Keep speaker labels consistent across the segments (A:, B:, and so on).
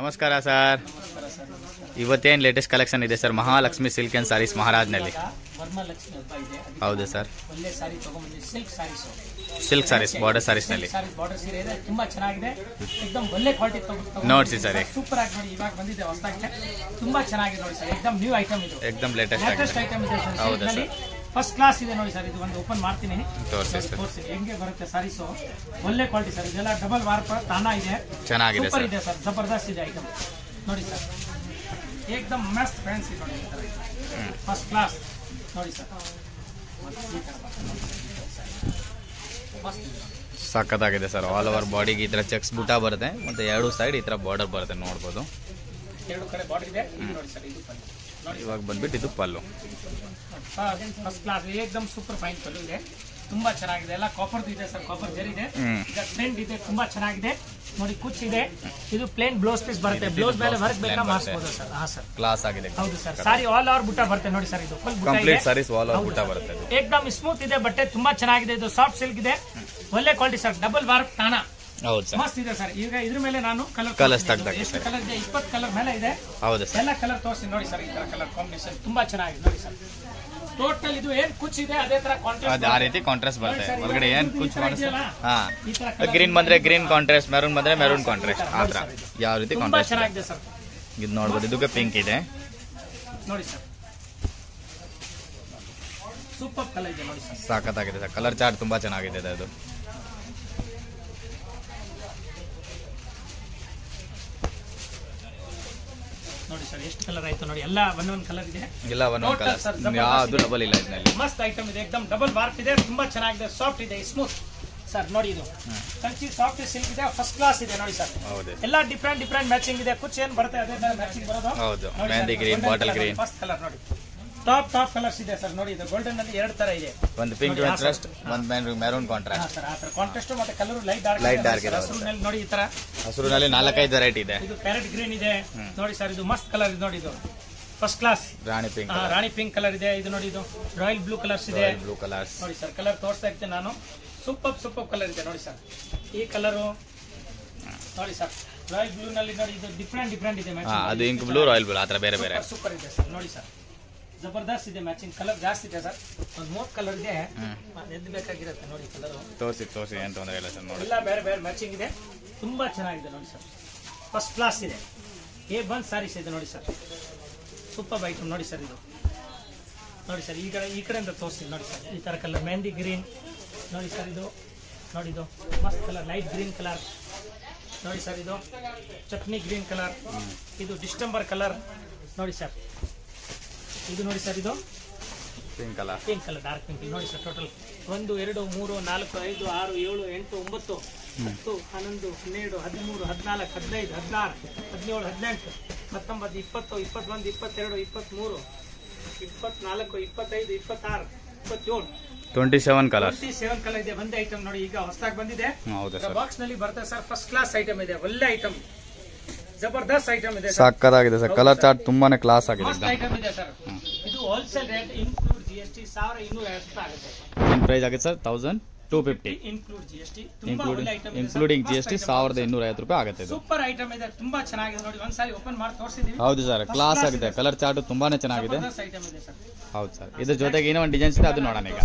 A: ನಮಸ್ಕಾರ ಸರ್. ಇವತ್ತೇನು latest collection ಇದೆ sir? Mahalakshmi silk and sarees ಮಹಾರಾಜ್ನಲ್ಲಿ. ಹೌದು sir, silk sarees border sarees ನಲ್ಲಿ
B: ತುಂಬಾ ಚೆನ್ನಾಗಿದೆ. ಒಳ್ಳೆ ಕ್ವಾಲಿಟಿ
A: ನೋಡ್ಸಿ ಸರ್,
B: ಸೂಪರ್ ಆಗಿ ನೋಡಿ. ಇವಾಗ ಬಂದಿದೆ ಹೊಸದಾಗಿ, ತುಂಬಾ ಚೆನ್ನಾಗಿದೆ ನೋಡಿ ಸರ್. ಎಕ್ದಮ್ ನ್ಯೂ ಐಟಮ್ ಇದು,
A: ಎಕ್ದಮ್ ಲೇಟೆಸ್ಟ್
B: ಐಟಮ್ ಇದೆ.
A: ಹೌದು ಸರ್,
B: ಫಸ್ಟ್ ಕ್ಲಾಸ್ ಇದೆ ನೋಡಿ ಸರ್. ಇದು ಒಂದು ಓಪನ್ ಮಾಡ್ತೀನಿ,
A: ತೋರಿಸಿ
B: ಹೆಂಗೆ ಬರುತ್ತೆ ಸಾರೀಸು. ಒಳ್ಳೆ ಕ್ವಾಲಿಟಿ ಸರ್. ಇದೆಲ್ಲ ಡಬಲ್ ವಾರ್ಪ್ ತಾನ ಇದೆ,
A: ಚೆನ್ನಾಗಿದೆ
B: ಸೂಪರ್ ಇದೆ ಸರ್. ಜಬರ್ದಸ್ತ್ ಇದೆ ಐಟಮ್ ನೋಡಿ ಸರ್. ಏಕ್ದಮ್ ಮಸ್ತ್ ಫ್ಯಾನ್ಸಿ ನೋಡಿ, ಫಸ್ಟ್ ಕ್ಲಾಸ್ ನೋಡಿ ಸರ್.
A: ಸಖತ್ತಾಗಿದೆ ಸರ್. ಆಲ್ ಓವರ್ ಬಾಡಿಗೆ ಈ ತರ ಚೆಕ್ಸ್ ಬೂಟಾ ಬರುತ್ತೆ, ಮತ್ತೆ ಎರಡು ಸೈಡ್ ಈ ತರ ಬಾರ್ಡರ್ ಬರುತ್ತೆ, ನೋಡ್ಬೋದು.
B: ಎರಡು ಕಡೆ ಬಾರ್ಡರ್ ಇದೆ ನೋಡಿ ಸರ್. ಇದು
A: ಇವಾಗ ಬಂದ್ಬಿಟ್ಟು ಇದು ಪಲ್ಲು,
B: ಫಸ್ಟ್ ಕ್ಲಾಸ್ ಏಕ್ದಮ್ ಸೂಪರ್ ಫೈನ್ ಪಲ್ಲು ಇದೆ. ತುಂಬಾ ಚೆನ್ನಾಗಿದೆ. ಎಲ್ಲ ಕಾಪರ್ ಇದೆ ಸರ್, ಕಾಪರ್ ಜರಿ ಇದೆ. ಈಗ ಟ್ರೆಂಡ್ ಇದೆ, ತುಂಬಾ ಚೆನ್ನಾಗಿದೆ ನೋಡಿ. ಕುಚ್ ಇದೆ. ಇದು ಪ್ಲೇನ್ ಬ್ಲೌಸ್ ಪೀಸ್ ಬರುತ್ತೆ. ಬ್ಲೌಸ್ ಮೇಲೆ ವರ್ಕ್ ಬೇಕಾ ಮಾಡಿಸಬಹುದು ಸರ್. ಹಾ ಸರ್,
A: ಕ್ಲಾಸ್ ಆಗಿದೆ.
B: ಹೌದು ಸರ್. ಸಾರಿ ಆಲ್ ಓವರ್ ಬುಟ್ಟ ಬರುತ್ತೆ ನೋಡಿ ಸರ್. ಇದು full
A: complete saris all over ಬುಟ್ಟ ಬರುತ್ತೆ.
B: ಏಕ್ದಮ್ ಸ್ಮೂತ್ ಇದೆ, ಬಟ್ಟೆ ತುಂಬಾ ಚೆನ್ನಾಗಿದೆ. ಇದು ಸಾಫ್ಟ್ ಸಿಲ್ಕ್ ಇದೆ, ಒಳ್ಳೆ ಕ್ವಾಲಿಟಿ ಸರ್. ಡಬಲ್ ವಾರ್ಪ್ ತಾನ,
A: ಹೌದು ಸರ್,
B: ಮಸ್ತ್ ಇದೆ ಸರ್. ಈಗ ಇದ್ರ ಮೇಲೆ ನಾನು
A: ಕಲರ್ಸ್ ತೆಗ್ದಾಕಿ
B: ಎಷ್ಟು ಕಲರ್ ಇದೆ? 20 ಕಲರ್ ಮೇಲೆ ಇದೆ.
A: ಹೌದು ಸರ್,
B: ಎಲ್ಲ ಕಲರ್ ತೋರಿಸಿ ನೋಡಿ ಸರ್. ಈ ತರ ಕಲರ್ ಕಾಂಬಿನೇಷನ್ ತುಂಬಾ ಚೆನ್ನಾಗಿದೆ ನೋಡಿ ಸರ್. ಟೋಟಲ್ ಇದು ಏನ್ ಕುಚ್ ಇದೆ ಅದೇ ತರ ಕಾಂಟ್ರಾಸ್ಟ್, ಆ
A: ರೀತಿ ಕಾಂಟ್ರಾಸ್ಟ್ ಬರುತ್ತೆ. ಹೊರಗಡೆ ಏನ್ ಕುಚ್
B: ಇದೆಯಲ್ಲ,
A: ಗ್ರೀನ್ ಬಂದ್ರೆ ಗ್ರೀನ್ ಕಾಂಟ್ರಾಸ್ಟ್, ಮೆರೂನ್ ಬಂದ್ರೆ ಮೆರೂನ್ ಕಾಂಟ್ರಾಸ್ಟ್, ಆತರ ಯಾವ ರೀತಿ
B: ತುಂಬಾ
A: ಕಾಂಟ್ರಾಸ್ಟ್
B: ಚೆನ್ನಾಗಿದೆ ಸರ್.
A: ಇದು ನೋಡ್ಬೋದು. ಇದಕ್ಕೆ ಪಿಂಕ್ ಇದೆ
B: ನೋಡಿ ಸರ್. ಸೂಪರ್ ಕಲರ್ ಇದೆ ನೋಡಿ ಸರ್.
A: ಸಾಕತ್ತಾಗಿದೆ ಸರ್. ಕಲರ್ ಚಾರ್ಟ್ ತುಂಬಾ ಚೆನ್ನಾಗಿದೆ ಅದು.
B: ನೋಡಿ ಸರ್, ಎಷ್ಟು ಕಲರ್ ಆಯ್ತು ನೋಡಿ. ಎಲ್ಲ ಒಂದೊಂದು ಕಲರ್ ಇದೆ,
A: ಇಲ್ಲ ಒಂದೊಂದು ಕಲರ್, ಯಾವುದು ಡಬಲ್ ಇಲ್ಲ ಇದರಲ್ಲಿ.
B: ಮಸ್ತ್ ಐಟಮ್ ಇದೆ, ಎಕ್ದಮ್ ಡಬಲ್ ವಾರ್ಪ್ ಇದೆ. ತುಂಬಾ ಚೆನ್ನಾಗಿದೆ, ಸಾಫ್ಟ್ ಇದೆ, ಸ್ಮೂತ್ ಸರ್. ನೋಡಿ ಇದು ಕಂಚಿ ಸಾಫ್ಟ್ ಸಿಲ್ಕ್ ಇದೆ, ಫಸ್ಟ್ ಕ್ಲಾಸ್ ಇದೆ ನೋಡಿ ಸರ್. ಎಲ್ಲ ಡಿಫ್ರೆಂಟ್ ಮ್ಯಾಚಿಂಗ್ ಇದೆ. ಕುಚ್ ಏನ್ ಬರುತ್ತೆ ಅದೇ ತರ ಮ್ಯಾಚಿಂಗ್ ಬರೋದು.
A: ಹೌದು, mehndi green, bottle green,
B: first colour ನೋಡಿ. ಟಾಪ್ ಕಲರ್ಸ್ ಇದೆ ಸರ್. ನೋಡಿ ಇದು ಗೋಲ್ಡನ್ ಅಲ್ಲಿ ಎರಡು ತರ ಇದೆ.
A: ಒಂದು ಪಿಂಕ್ ಕಾಂಟ್ರಾಸ್ಟ್, ಒಂದು ಮೆರೂನ್ ಕಾಂಟ್ರಾಸ್ಟ್.
B: ಸರ್, ಆ ತರ ಕಾಂಟ್ರಾಸ್ಟ್ ಮತ್ತೆ ಕಲರ್ ಲೈಟ್ ಡಾರ್ಕ್ ಇದೆ. ಹಸಿರಿನಲ್ಲಿ ನೋಡಿ ಈ ತರ,
A: ಹಸಿರಿನಲ್ಲಿ 4-5 ವೆರೈಟಿ ಇದೆ.
B: ಇದು ಪ್ಯಾರೆಟ್ ಗ್ರೀನ್ ಇದೆ ನೋಡಿ ಸರ್. ಇದು ಮಸ್ತ್ ಕಲರ್ ಇದೆ ನೋಡಿ. ಇದು ಫಸ್ಟ್ ಕ್ಲಾಸ್ ರಾಣಿ ಪಿಂಕ್ ಕಲರ್ ಇದೆ. ಇದು ನೋಡಿ, ಇದು ರಾಯಲ್ ಬ್ಲೂ ಕಲರ್ಸ್ ಇದೆ.
A: ಬ್ಲೂ ಕಲರ್ಸ್
B: ನೋಡಿ ಸರ್. ಕಲರ್ ತೋರಿಸ್ತಾ ಇರ್ತೀನಿ ನಾನು. ಸೂಪರ್ ಕಲರ್ ಇದೆ ನೋಡಿ ಸರ್. ಈ ಕಲರು ನೋಡಿ ಸರ್. ರಾಯಲ್ ಬ್ಲೂ ನಲ್ಲಿ ನೋಡಿ, ಇದು ಡಿಫ್ರೆಂಟ್ ಇದೆ ಮ್ಯಾಚಿಂಗ್.
A: ಅದು ಇಂಕ್ ಬ್ಲೂ, ರಾಯಲ್ ಬ್ಲೂ, ಆತರ ಬೇರೆ
B: ಸೂಪರ್ ಇದೆ ಸರ್. ನೋಡಿ ಸರ್, ಜಬರ್ದಸ್ತ್ ಇದೆ ಮ್ಯಾಚಿಂಗ್. ಕಲರ್ ಜಾಸ್ತಿ ಇದೆ ಸರ್. ಒಂದು 3 ಕಲರ್ ಇದೆ, ಎದ್ದು ಬೇಕಾಗಿರುತ್ತೆ ನೋಡಿ ಕಲರ್.
A: ತೋರಿಸಿ ಏನ್ ತೊಂದರೆ ಇಲ್ಲ ಸರ್. ನೋಡಿ
B: ಎಲ್ಲ ಬೇರೆ ಮ್ಯಾಚಿಂಗ್ ಇದೆ, ತುಂಬಾ ಚೆನ್ನಾಗಿದೆ ನೋಡಿ ಸರ್. ಫಸ್ಟ್ ಕ್ಲಾಸ್ ಇದೆ. A1 ಸಾರೀಸ್ ಇದೆ ನೋಡಿ ಸರ್. ಸೂಪರ್ ಐಟಮ್ ನೋಡಿ ಸರ್. ಇದು ನೋಡಿ ಸರ್, ಈ ಕಡೆಯಿಂದ ತೋರಿಸ್ತೀನಿ ನೋಡಿ ಸರ್. ಈ ತರ ಕಲರ್ ಮೆಹಂದಿ ಗ್ರೀನ್ ನೋಡಿ ಸರ್. ಇದು ನೋಡಿ, ಇದು ಮಸ್ತ್ ಕಲರ್, ಲೈಟ್ ಗ್ರೀನ್ ಕಲರ್ ನೋಡಿ ಸರ್. ಇದು ಚಟ್ನಿ ಗ್ರೀನ್ ಕಲರ್, ಇದು ಡಿಸ್ಟೆಂಬರ್ ಕಲರ್ ನೋಡಿ ಸರ್. ಇದು ನೋಡಿ ಸರ್, ಇದು
A: ಪಿಂಕ್ ಕಲರ್,
B: ಡಾರ್ಕ್ ಪಿಂಕ್ ನೋಡಿ ಸರ್. ಟೋಟಲ್ 1 2 3 4 5 6 7 8 9 10 11 12 13 14 15 16 17 18 19 20 21 22 23 24 25 26 27
A: 27 ಕಲರ್
B: ಇದೆ. ಒಂದೇ ಐಟಮ್ ನೋಡಿ, ಈಗ ಹೊಸದಾಗಿ ಬಂದಿದೆ.
A: ಹೌದು ಸರ್,
B: ಬಾಕ್ಸ್ ನಲ್ಲಿ ಬರುತ್ತೆ ಸರ್. ಫಸ್ಟ್ ಕ್ಲಾಸ್ ಐಟಮ್ ಇದೆ, ಒಳ್ಳೆ ಐಟಮ್, ಜಬರ್ದಸ್ತ್ ಐಟಮ್ ಇದೆ.
A: ಸಕ್ಕತ್ತಾಗಿದೆ ಸರ್. ಕಲರ್ ಚಾರ್ಟ್ ತುಂಬಾನೇ ಕ್ಲಾಸ್ ಆಗಿದೆ.
B: ಐಟಮ್ ಇದೆ ಸರ್. ಇದು ಹೋಲ್ಸೇಲ್ ರೇಟ್ ಇನ್ಕ್ಲೂಡ್ GST 1250 ಆಗುತ್ತೆ.
A: ಏನ್ ಪ್ರೈಸ್ ಆಗುತ್ತೆ sir? 1250
B: include GST.
A: Including GST 1250 ರೂಪಾಯಿ ಆಗುತ್ತೆ.
B: ಸೂಪರ್ ಐಟಮ್ ಇದೆ, ತುಂಬಾ ಚೆನ್ನಾಗಿದೆ ನೋಡಿ. ಒಂದ್ಸಾರಿ ಓಪನ್ ಮಾಡಿ ತೋರಿಸಿದೀವಿ.
A: ಹೌದು ಸರ್, ಕ್ಲಾಸ್ ಆಗಿದೆ. ಕಲರ್ ಚಾರ್ಟ್ ತುಂಬಾನೇ ಚೆನ್ನಾಗಿದೆ.
B: ಐಟಮ್ ಇದೆ ಸರ್.
A: ಹೌದು ಸರ್. ಇದ್ರ ಜೊತೆಗೆ ಇನ್ನೂ ಒಂದು ಡಿಸೈನ್ಸ್ ಇದೆ, ಅದು ನೋಡೋಣ ಈಗ.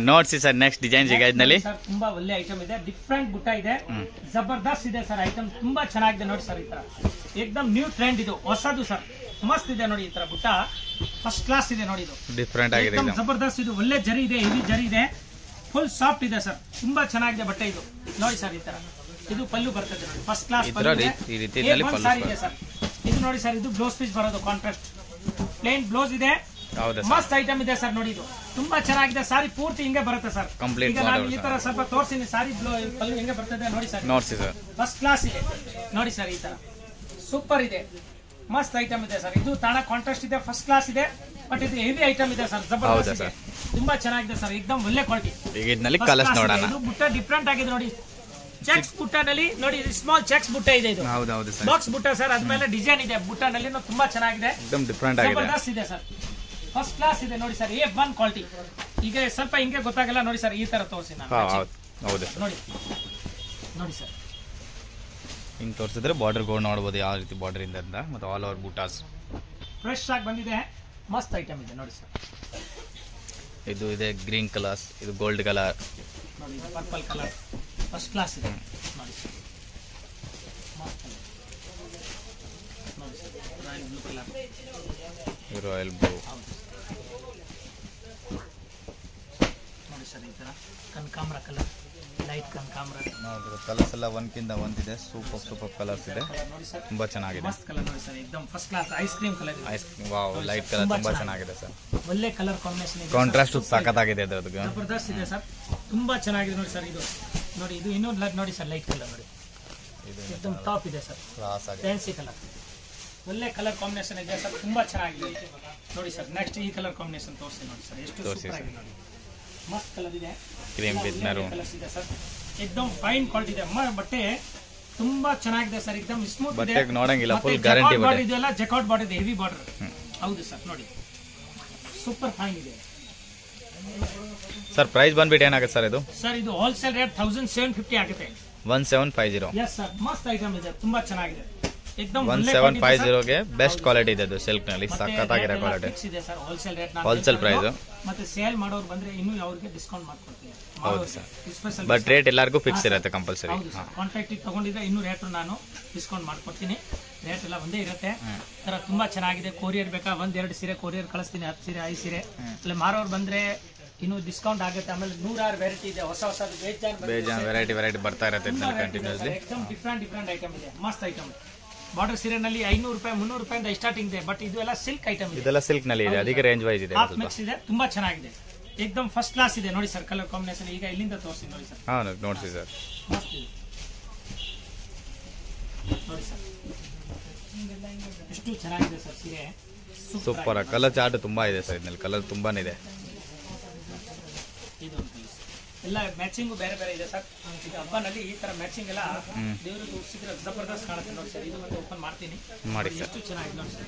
A: ನೋಡ್ಸಿ ಸರ್, ನೆಕ್ಸ್ಟ್ ಡಿಸೈನ್ಸ್ ಈಗ ಇದರಲ್ಲಿ
B: ತುಂಬಾ ಒಳ್ಳೆ ಐಟಮ್ ಇದೆ. ಡಿಫ್ರೆಂಟ್ ಬುಟ್ಟ ಇದೆ, ಜಬರ್ದಸ್ತ್ ಇದೆ ಸರ್. ಐಟಮ್ ತುಂಬಾ ಚೆನ್ನಾಗಿದೆ ನೋಡಿ ಸರ್. ಈ ತರ ಏಕ್ದಮ್ ನ್ಯೂ ಟ್ರೆಂಡ್, ಇದು ಹೊಸದು ಸರ್. ಮಸ್ತ್ ಇದೆ ನೋಡಿ. ಈ ತರ ಬುಟ್ಟ ಫಸ್ಟ್ ಕ್ಲಾಸ್ ಇದೆ ನೋಡಿ. ಇದು
A: ಡಿಫ್ರೆಂಟ್ ಆಗಿದೆ,
B: ಜಬರ್ದಸ್ತ್. ಇದು ಒಳ್ಳೆ ಜರಿ ಇದೆ, ಹೆವಿ ಜರಿ ಇದೆ, ಫುಲ್ ಸಾಫ್ಟ್ ಇದೆ ಸರ್. ತುಂಬಾ ಚೆನ್ನಾಗಿದೆ ಬಟ್ಟೆ ಇದು ನೋಡಿ ಸರ್. ಈ ತರ ಇದು ಪಲ್ಲು ಬರ್ತದೆ ನೋಡಿ, ಫಸ್ಟ್ ಕ್ಲಾಸ್ ಸಾರಿ ಇದೆ ಸರ್. ಇದು ನೋಡಿ ಸರ್, ಇದು ಬ್ಲೌಸ್ ಪೀಸ್ ಬರೋದು ಕಾಂಟ್ರಾಸ್ಟ್, ಪ್ಲೇನ್ ಬ್ಲೌಸ್ ಇದೆ. ಮಸ್ತ್ ಐಟಮ್ ಇದೆ ಸರ್ ನೋಡಿ. ಇದು ತುಂಬಾ ಚೆನ್ನಾಗಿದೆ. ಸಾರಿ ಪೂರ್ತಿ ಹಿಂಗೆ ಬರುತ್ತೆ ಸರ್. ಈಗ ನಾನು ಈ ತರ ಸ್ವಲ್ಪ ತೋರಿಸ್ತೀನಿ. ಸಾರಿ ಪಲ್ಲು ಹೆಂಗೆ ಬರ್ತದೆ ನೋಡಿ ಸರ್. ಫಸ್ಟ್ ಕ್ಲಾಸ್ ಇದೆ ನೋಡಿ ಸರ್. ಈ ತರ ಸೂಪರ್ ಇದೆ, ಮಸ್ತ್ ಐಟಮ್ ಇದೆ ಸರ್. ಇದು ತಾಣ ಕಾಂಟ್ರಾಸ್ಟ್ ಇದೆ, ಫಸ್ಟ್ ಕ್ಲಾಸ್ ಇದೆ, ಬಟ್ ಇದು ಹೆವಿ ಐಟಮ್ ಇದೆ ಸರ್. ಜಬರ್ದಸ್ತ್ ಇದೆ, ತುಂಬಾ ಚೆನ್ನಾಗಿದೆ ಸರ್. ಎಕ್ದಮ್ ಒಳ್ಳೆ ಕ್ವಾಲಿಟಿ. ಇದು ಬುಟ್ಟ ಡಿಫ್ರೆಂಟ್ ಆಗಿದೆ ನೋಡಿ. ಚೆಕ್ಸ್ ಬುಟ್ಟನಲ್ಲಿ ನೋಡಿ, ಸ್ಮಾಲ್ ಚೆಕ್ಸ್ ಬುಟ್ಟ ಇದೆ. ಇದು ಬಾಕ್ಸ್ ಬುಟ್ಟ ಸರ್. ಅದ್ಮೇಲೆ ಡಿಸೈನ್ ಇದೆ ಬುಟ್ಟನಲ್ಲಿ, ತುಂಬಾ ಚೆನ್ನಾಗಿದೆ, ಜಬರ್ದಸ್ತ್ ಇದೆ ಸರ್. ಫಸ್ಟ್ ಕ್ಲಾಸ್ ಇದೆ ನೋಡಿ ಸರ್. A1 quality. ಈಗ ಸ್ವಲ್ಪ ಹಿಂಗೆ ಗೊತ್ತಾಗಲ್ಲ ನೋಡಿ ಸರ್. ಈ ತರ ತೋರಿಸಿ ನಾನು ನೋಡಿ ಸರ್.
A: ಹಿಂಗೆ ತೋರಿಸಿದ್ರೆ ಬಾರ್ಡರ್ ಗೋಲ್ಡ್ ನೋಡ್ಬೋದು ಯಾವ ರೀತಿ ಬಾರ್ಡರ್ ಇಂದ ಅಂತ. ಮತ್ತು ಆಲ್ ಓವರ್ ಬೂಟಾಸ್
B: ಫ್ರೆಶ್ ಆಗಿ ಬಂದಿದೆ, ಮಸ್ತ್ ಐಟಮ್ ಇದೆ ನೋಡಿ ಸರ್.
A: ಇದು ಇದೆ ಗ್ರೀನ್ ಕಲರ್ಸ್, ಇದು ಗೋಲ್ಡ್ ಕಲರ್
B: ನೋಡಿ, ಪರ್ಪಲ್ ಕಲರ್ ಫಸ್ಟ್ ಕ್ಲಾಸ್ ಇದೆ ನೋಡಿ ಸರ್. ಮಸ್ತ್ ನೋಡಿ sir, royal blue colour,
A: royal blue
B: ನೋಡಿ ಸರ್. ಈ ಥರ ಕನಕಾಂಬ್ರ ಕಲರ್, ಲೈಟ್ ಕನಕಾಂಬ್ರ
A: ನೋಡಿದ್ರೆ ಕಲರ್ಸ್ ಎಲ್ಲ ಒಂದ್ಕಿಂತ ಒಂದಿದೆ. ಸೂಪರ್ ಕಲರ್ಸ್ ಇದೆ,
B: ನೋಡಿ ಸರ್.
A: ತುಂಬಾ ಚೆನ್ನಾಗಿದೆ.
B: ಮಸ್ತ್ ಕಲರ್ ನೋಡಿ ಸರ್, एकदम first class ice cream colour ಇದೆ.
A: ವಾವ್, ಲೈಟ್ ಕಲರ್ ತುಂಬಾ ಚೆನ್ನಾಗಿದೆ ಸರ್.
B: ಒಳ್ಳೆ ಕಲರ್ ಕಾಂಬಿನೇಷನ್ ಇದೆ,
A: ಕಾಂಟ್ರಾಸ್ಟ್ ಸಖತ್ತಾಗಿದೆ ಅದ್ರದ್ದು,
B: ಜಬರ್ದಸ್ತ್ ಇದೆ ಸರ್. ತುಂಬಾ ಚೆನ್ನಾಗಿದೆ ನೋಡಿ ಸರ್. ಇದು ನೋಡಿ, ಇದು ಇನ್ನೂ ನೋಡಿ ಸರ್, ಲೈಟ್ ಕಲರ್ ನೋಡಿ,
A: ಇದು
B: एकदम ಟಾಪ್ ಇದೆ ಸರ್.
A: ಕ್ಲಾಸ್ ಆಗಿದೆ,
B: ಫ್ಯಾನ್ಸಿ ಕಲರ್, ಒಳ್ಳೆ ಕಲರ್ ಕಾಂಬಿನೇಷನ್ ಇದೆ ಸರ್, ತುಂಬಾ ಚೆನ್ನಾಗಿದೆ ನೋಡಿ ಸರ್. ನೆಕ್ಸ್ಟ್ ಈ ಕಲರ್ ಕಾಂಬಿನೇಷನ್ ತೋರಿಸಿ ನೋಡಿ ಸರ್, ಎಷ್ಟು ಸೂಪರ್ ಆಗಿದೆ ನೋಡಿ. ಮಸ್ತ್ ಕಲರ್ ಇದೆ,
A: ಕ್ರೀಮ್ ವಿತ್ ಮೆರೂನ್
B: ಕಲರ್ಸ್ ಇದೆ ಸರ್. एकदम ಫೈನ್ ಕ್ವಾಲಿಟಿ ಇದೆ. ಬಟ್ಟೆ ತುಂಬಾ ಚೆನ್ನಾಗಿದೆ ಸರ್, एकदम ಸ್ಮೂತ್ ಇದೆ.
A: ಬಟ್ಟೆ ನೋಡಂಗಿಲ್ಲ, ಫುಲ್ ಗ್ಯಾರಂಟಿ
B: ಬಾಡಿ ಇದೆಲ್ಲ ಜಕಾಟ್ ಬಾಡಿ ಇದೆ, ಹೆವಿ ಬಾರ್ಡರ್. ಹೌದು ಸರ್, ನೋಡಿ ಸೂಪರ್ ಫೈನ್ ಇದೆ
A: ಸರ್. ಪ್ರೈಸ್ ಬಂದ್ಬಿಟ್ಟು ಏನಾಗುತ್ತೆ ಸರ್ ಇದು?
B: ಸರ್ ಇದು ಹೋಲ್ಸೇಲ್ ರೇಟ್ 1750 ಆಗುತ್ತೆ.
A: 1750.
B: ಎಸ್ ಸರ್, ಮಸ್ತ್ ಐಟಮ್ ಇದೆ, ತುಂಬಾ ಚೆನ್ನಾಗಿದೆ.
A: 1750ಗೆ ಬೆಸ್ಟ್ ಕ್ವಾಲಿಟಿ ಇದೆ. ಸಿಲ್ಕ್ ನಲ್ಲಿ ಸಖತ್ತಾಗಿರೋ ಕ್ವಾಲಿಟಿ
B: ಇದೆ sir. Wholesale rate
A: wholesale price.
B: ಮತ್ತೆ ಸೇಲ್ ಮಾಡೋರು ಬಂದ್ರೆ ಇನ್ನೂ ಅವ್ರಿಗೆ ಡಿಸ್ಕೌಂಟ್ ಮಾಡ್ಕೊಡ್ತೀನಿ.
A: ಹೌದು ಸರ್, ಬಟ್ ರೇಟ್ ಎಲ್ಲರಿಗೂ ಫಿಕ್ಸ್ ಇರುತ್ತೆ ಕಂಪಲ್ಸರಿ.
B: ಕಾಂಟ್ರಾಕ್ಟ್ ತಗೊಂಡಿದ್ರೆ ಇನ್ನೂ ರೇಟ್ ನಾನು ಡಿಸ್ಕೌಂಟ್ ಮಾಡ್ಕೊಡ್ತೀನಿ. ರೇಟ್ ಎಲ್ಲ ಒಂದೇ ಇರುತ್ತೆ. ತರ ತುಂಬಾ ಚೆನ್ನಾಗಿದೆ. ಕೊರಿಯರ್ ಬೇಕಾ, 1-2 ಸೀರೆ ಕೊರಿಯರ್ ಕಳಿಸ್ತೀನಿ, 10 ಸೀರೆ 5 ಸೀರೆ. ಇಲ್ಲ ಮಾರೋರು ಬಂದ್ರೆ ಇನ್ನೂ ಡಿಸ್ಕೌಂಟ್ ಆಗುತ್ತೆ. ಆಮೇಲೆ 100 ವೆರೈಟಿ ಇದೆ, ಹೊಸ
A: ಬೇಜಾನ್ ವೆರೈಟಿ ಬರ್ತಾ ಇರುತ್ತೆ ಕಂಟಿನ್ಯೂಸ್ಲಿ.
B: ಡಿಫ್ರೆಂಟ್ ಐಟಮ್ ಇದೆ, ಮಸ್ತ್ ಐಟಮ್. ಬಾರ್ಡರ್ ಸೀರೆನಲ್ಲಿ 500 ರೂಪಾಯಿ 300 ರೂಪಾಯಿಂದ ಸ್ಟಾರ್ಟಿಂಗ್ ಇದೆ. ಬಟ್ ಇದು ಎಲ್ಲ ಸಿಲ್ಕ್ ಐಟಮ್ ಇದೆ,
A: ಇದೆಲ್ಲ ಸಿಲ್ಕ್ ನಲ್ಲಿ ಇದೆ, ಅದಕ್ಕೆ ರೇಂಜ್ ವೈಸ್ ಇದೆ.
B: ಹಾಫ್ ಮಿಕ್ಸ್ ಇದೆ, ತುಂಬಾ ಚೆನ್ನಾಗಿದೆ. एकदम ಫಸ್ಟ್ ಕ್ಲಾಸ್ ಇದೆ ನೋಡಿ ಸರ್. ಕಲರ್ ಕಾಂಬಿನೇಷನ್ ಈಗ ಇಲ್ಲಿಂದ ತೋರಿಸಿ ನೋಡಿ ಸರ್.
A: ಹಾ ನೋಡ್ಸಿ ಸರ್,
B: ಮಸ್ತ್ ಇದೆ ನೋಡಿ ಸರ್, ಎಷ್ಟು ಚೆನ್ನಾಗಿದೆ ಸರ್ ಸೀರೆ.
A: ಸೂಪರ್. ಕಲರ್ ಚಾರ್ಟ್ ತುಂಬಾ ಇದೆ ಸರ್, ಇದರಲ್ಲಿ ಕಲರ್ ತುಂಬಾನೇ ಇದೆ.
B: ಇದು ಎಲ್ಲ ಮ್ಯಾಚಿಂಗ್ ಬೇರೆ ಬೇರೆ ಇದೆ ಸರ್. ಈಗ ಹಬ್ಬನಲ್ಲಿ ಈ ತರ ಮ್ಯಾಚಿಂಗ್ ಎಲ್ಲ ದೇವರಿಗೆ ಉಡ್ಸಿದ್ರೆ ಜಬರ್ದಸ್ತ್ ಕಾಣುತ್ತೆ ನೋಡಿ ಸರ್. ಇದು ಮತ್ತೆ ಓಪನ್ ಮಾಡ್ತೀನಿ
A: ಮಾಡಿ ಸರ್.
B: ಎಷ್ಟು ಚೆನ್ನಾಗಿದೆ ನೋಡಿ ಸರ್.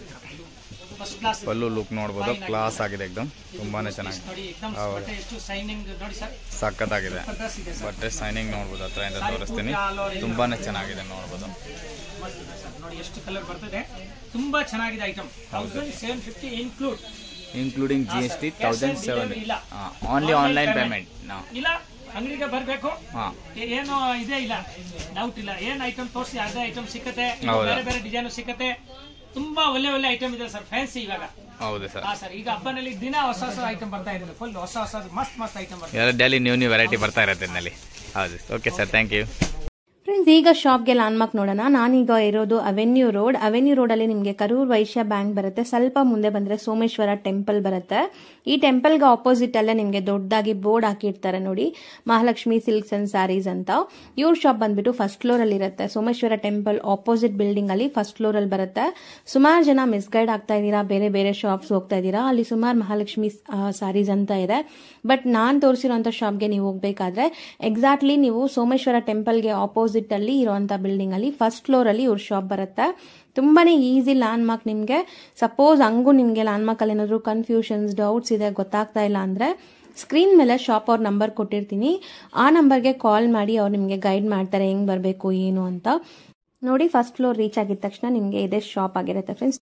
B: ಫಸ್ಟ್ ಕ್ಲಾಸ್
A: ಪಲ್ಲು ಲುಕ್ ನೋಡಬಹುದು, ಕ್ಲಾಸ್ ಆಗಿದೆ, एकदम ತುಂಬಾನೇ ಚೆನ್ನಾಗಿದೆ
B: ನೋಡಿ. एकदम ಬಟ್ಟೆ ಎಷ್ಟು ಶೈನಿಂಗ್ ನೋಡಿ ಸರ್,
A: ಸಖತ್ತಾಗಿದೆ.
B: ಜಬರ್ದಸ್ತ್ ಇದೆ ಸರ್.
A: ಬಟ್ಟೆ ಶೈನಿಂಗ್ ನೋಡಬಹುದು, ಹತ್ರದಿಂದ ತೋರಿಸ್ತೀನಿ, ತುಂಬಾನೇ ಚೆನ್ನಾಗಿದೆ ನೋಡಬಹುದು.
B: ಮಸ್ತ್ ಇದೆ ಸರ್. ನೋಡಿ ಎಷ್ಟು ಕಲರ್ ಬರ್ತದೆ, ತುಂಬಾ ಚೆನ್ನಾಗಿದೆ item. 1750
A: including GST 1770. Only online payment.
B: ಇಲ್ಲ ಅಂಗಡಿಗೆ ಬರ್ಬೇಕು, ಏನು ಇದೇ ಇಲ್ಲ, ಡೌಟ್ ಇಲ್ಲ. ಏನ್ ಐಟಮ್ ತೋರಿಸಿ ಅದೇ ಐಟಮ್ ಸಿಕ್ಕತ್ತೆ, ಬೇರೆ ಬೇರೆ ಡಿಸೈನ್ ಸಿಕ್ಕತ್ತೆ. ತುಂಬಾ ಒಳ್ಳೆ ಐಟಮ್ ಇದೆ ಸರ್, ಫ್ಯಾನ್ಸಿ ಇವಾಗ.
A: ಹೌದು ಸರ್.
B: ಸರ್ ಈಗ ಹಬ್ಬನಲ್ಲಿ ದಿನ ಹೊಸ ಐಟಮ್ ಬರ್ತಾ ಇದೆ, ಫುಲ್ ಹೊಸ ಮಸ್ತ್ ಐಟಮ್ ಬರ್ತಾ ಇದೆ.
A: ಡೈಲಿ ನ್ಯೂ ವೆರೈಟಿ ಬರ್ತಾ ಇರುತ್ತೆ ಇದರಲ್ಲಿ. ಹೌದು, okay sir, thank you.
C: Friends, ಈಗ ಶಾಪ್ಗೆ ಲ್ಯಾಂಡ್ಮಾರ್ಕ್ ನೋಡೋಣ. ನಾನೀಗ ಇರೋದು ಅವೆನ್ಯೂ ರೋಡಲ್ಲಿ ನಿಮಗೆ ಕರೂರ್ ವೈಶ್ಯ ಬ್ಯಾಂಕ್ ಬರುತ್ತೆ. ಸ್ವಲ್ಪ ಮುಂದೆ ಬಂದರೆ ಸೋಮೇಶ್ವರ ಟೆಂಪಲ್ ಬರುತ್ತೆ. ಈ ಟೆಂಪಲ್ಗೆ ಆಪೋಸಿಟ್ ಅಲ್ಲೇ ನಿಮಗೆ ದೊಡ್ಡದಾಗಿ ಬೋರ್ಡ್ ಹಾಕಿರ್ತಾರೆ ನೋಡಿ, ಮಹಾಲಕ್ಷ್ಮಿ ಸಿಲ್ಕ್ಸ್ ಅಂಡ್ ಸ್ಯಾರೀಸ್ ಅಂತ. ಇವ್ರ ಶಾಪ್ ಬಂದ್ಬಿಟ್ಟು ಫಸ್ಟ್ ಫ್ಲೋರ್ ಅಲ್ಲಿ ಇರುತ್ತೆ. ಸೋಮೇಶ್ವರ ಟೆಂಪಲ್ ಆಪೋಸಿಟ್ ಬಿಲ್ಡಿಂಗ್ ಅಲ್ಲಿ ಫಸ್ಟ್ ಫ್ಲೋರ್ ಅಲ್ಲಿ ಬರುತ್ತೆ. ಸುಮಾರು ಜನ ಮಿಸ್ಗೈಡ್ ಆಗ್ತಾ ಇದ್ದೀರಾ, ಬೇರೆ ಬೇರೆ ಶಾಪ್ಸ್ ಹೋಗ್ತಾ ಇದ್ದೀರಾ. ಅಲ್ಲಿ ಸುಮಾರು ಮಹಾಲಕ್ಷ್ಮಿ ಸ್ಯಾರೀಸ್ ಅಂತ ಇದೆ. ಬಟ್ ನಾನು ತೋರಿಸಿರೋಂಥ ಶಾಪ್ಗೆ ನೀವು ಹೋಗ್ಬೇಕಾದ್ರೆ ಎಕ್ಸಾಕ್ಟ್ಲಿ ನೀವು ಸೋಮೇಶ್ವರ ಟೆಂಪಲ್ಗೆ ಆಪೋಸಿಟ್ ಅಲ್ಲಿ ಇರುವಂತ ಬಿಲ್ಡಿಂಗ್ ಅಲ್ಲಿ ಫಸ್ಟ್ ಫ್ಲೋರ್ ಅಲ್ಲಿ ಇವ್ರ ಶಾಪ್ ಬರುತ್ತೆ. ತುಂಬಾನೇ ಈಸಿ ಲ್ಯಾಂಡ್ ಮಾರ್ಕ್. ನಿಮ್ಗೆ ಸಪೋಸ್ ಹಂಗೂ ನಿಮ್ಗೆ ಲ್ಯಾಂಡ್ ಮಾರ್ಕ್ ಅಲ್ಲಿ ಏನಾದ್ರು ಕನ್ಫ್ಯೂಷನ್ಸ್, ಡೌಟ್ಸ್ ಇದೆ, ಗೊತ್ತಾಗ್ತಾ ಇಲ್ಲ ಅಂದ್ರೆ ಸ್ಕ್ರೀನ್ ಮೇಲೆ ಶಾಪ್ ಅವ್ರ ನಂಬರ್ ಕೊಟ್ಟಿರ್ತೀನಿ. ಆ ನಂಬರ್ಗೆ ಕಾಲ್ ಮಾಡಿ ಅವ್ರು ನಿಮ್ಗೆ ಗೈಡ್ ಮಾಡ್ತಾರೆ ಹೆಂಗ್ ಬರಬೇಕು ಏನು ಅಂತ. ನೋಡಿ, ಫಸ್ಟ್ ಫ್ಲೋರ್ ರೀಚ್ ಆಗಿದ ತಕ್ಷಣ ನಿಮ್ಗೆ ಇದೇ ಶಾಪ್ ಆಗಿರುತ್ತೆ ಫ್ರೆಂಡ್ಸ್.